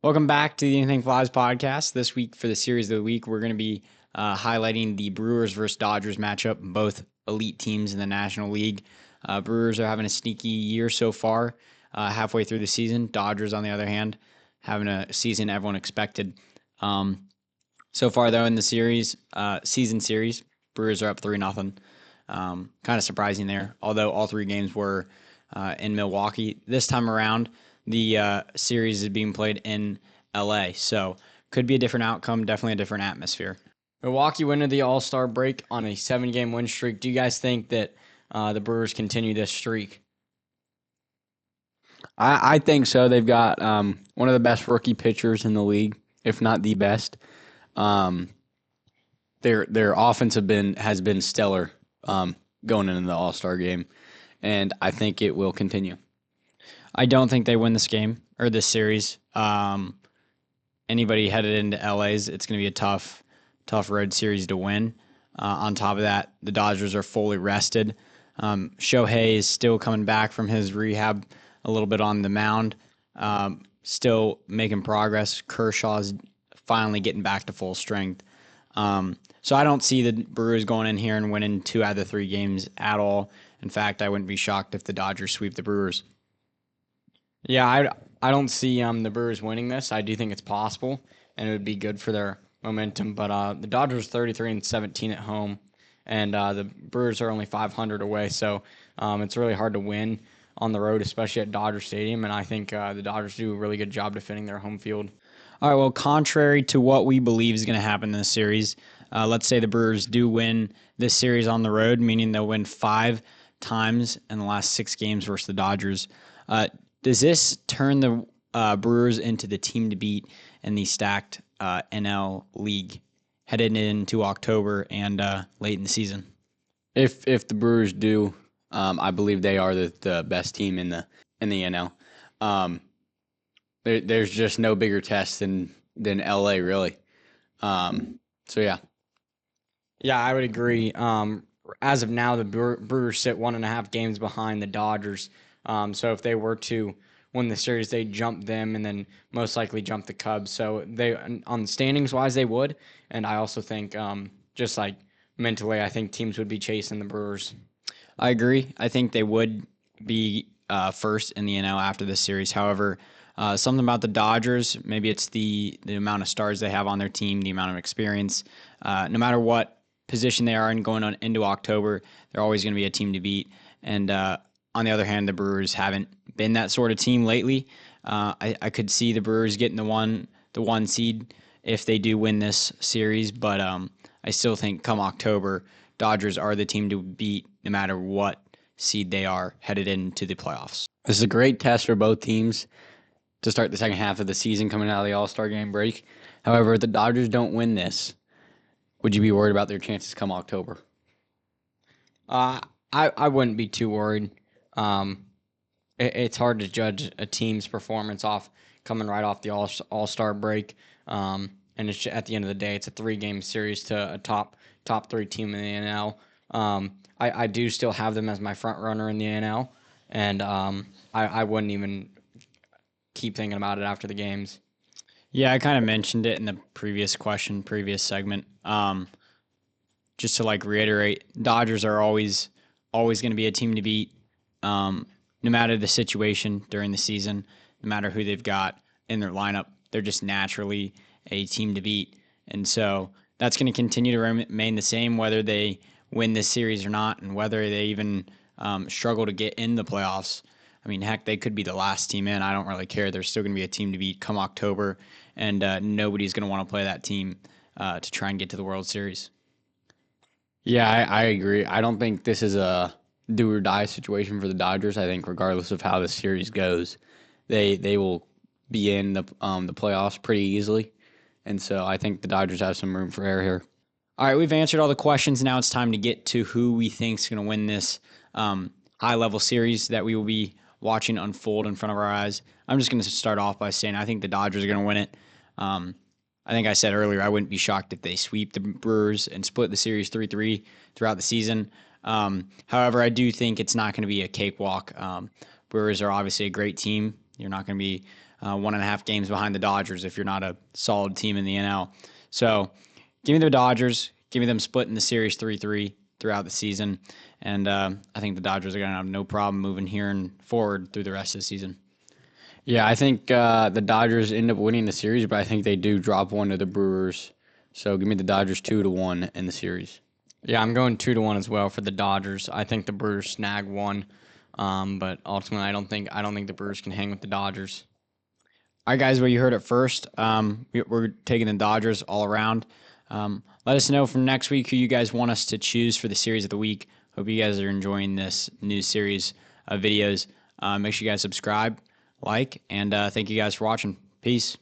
Welcome back to the Anything Flies podcast. This week for the series of the week, we're going to be highlighting the Brewers versus Dodgers matchup, both elite teams in the National League. Brewers are having a sneaky year so far, halfway through the season. Dodgers, on the other hand, having a season everyone expected. So far, though, in the season series, Brewers are up 3-0. Kind of surprising there, although all three games were in Milwaukee. This time around, the series is being played in LA, so could be a different outcome, definitely a different atmosphere. Milwaukee went into the All-Star break on a 7-game win streak. Do you guys think that the Brewers continue this streak? I think so. They've got one of the best rookie pitchers in the league, if not the best. Their offense has been stellar going into the All-Star game, and I think it will continue. I don't think they win this game or this series. Anybody headed into LA's, it's going to be a tough road series to win. On top of that, the Dodgers are fully rested. Shohei is still coming back from his rehab a little bit on the mound, still making progress. Kershaw's finally getting back to full strength. So I don't see the Brewers going in here and winning 2 out of the 3 games at all. In fact, I wouldn't be shocked if the Dodgers sweep the Brewers. Yeah, I don't see the Brewers winning this. I do think it's possible, and it would be good for their momentum. But the Dodgers 33-17 at home, and the Brewers are only 500 away, so it's really hard to win on the road, especially at Dodger Stadium. And I think the Dodgers do a really good job defending their home field. All right, well, contrary to what we believe is going to happen in this series, let's say the Brewers do win this series on the road, meaning they'll win 5 times in the last 6 games versus the Dodgers. Does this turn the Brewers into the team to beat in the stacked NL League headed into October and late in the season? If the Brewers do, I believe they are the best team in the NL. There's just no bigger test than LA, really. So yeah. Yeah, I would agree. As of now, the Brewers sit 1.5 games behind the Dodgers. So if they were to win the series, they'd jump them and then most likely jump the Cubs. So they, on standings wise, they would. And I also think, just like mentally, I think teams would be chasing the Brewers. I agree. I think they would be first in the NL after this series. However, something about the Dodgers, maybe it's the amount of stars they have on their team, the amount of experience. No matter what position they are in going on into October, they're always going to be a team to beat. And on the other hand, the Brewers haven't been that sort of team lately. I could see the Brewers getting the one seed if they do win this series, but I still think come October, Dodgers are the team to beat no matter what seed they are headed into the playoffs. This is a great test for both teams to start the second half of the season coming out of the All-Star game break. However, if the Dodgers don't win this, would you be worried about their chances come October? I wouldn't be too worried. It's hard to judge a team's performance coming right off the All-Star break. And it's at the end of the day, it's a 3-game series to a top 3 team in the NL. I do still have them as my front runner in the NL, and I wouldn't even keep thinking about it after the games. Yeah, I kind of mentioned it in the previous segment. Just to reiterate, Dodgers are always going to be a team to beat. No matter the situation during the season, no matter who they've got in their lineup, they're just naturally a team to beat. And so that's going to continue to remain the same whether they win this series or not, and whether they even struggle to get in the playoffs. I mean, heck, they could be the last team in. I don't really care. They're still going to be a team to beat come October, and nobody's going to want to play that team to try and get to the World Series. Yeah, I agree. I don't think this is a do or die situation for the Dodgers. I think regardless of how the series goes, they will be in the playoffs pretty easily, and so I think the Dodgers have some room for error here. All right, we've answered all the questions. Now it's time to get to who we think is going to win this high-level series that we will be watching unfold in front of our eyes. I'm just going to start off by saying I think the Dodgers are going to win it. I think I said earlier I wouldn't be shocked if they sweep the Brewers and split the series 3-3 throughout the season. However, I do think it's not going to be a cakewalk. Brewers are obviously a great team. You're not going to be 1.5 games behind the Dodgers if you're not a solid team in the NL. So give me the Dodgers. Give me them splitting the series 3-3 throughout the season. And I think the Dodgers are going to have no problem moving here and forward through the rest of the season. Yeah, I think the Dodgers end up winning the series, but I think they do drop one to the Brewers. So give me the Dodgers 2-1 in the series. Yeah, I'm going 2-1 as well for the Dodgers. I think the Brewers snag one, but ultimately, I don't think the Brewers can hang with the Dodgers. All right, guys, well, you heard it first. We're taking the Dodgers all around. Let us know from next week who you guys want us to choose for the series of the week. Hope you guys are enjoying this new series of videos. Make sure you guys subscribe, like, and thank you guys for watching. Peace.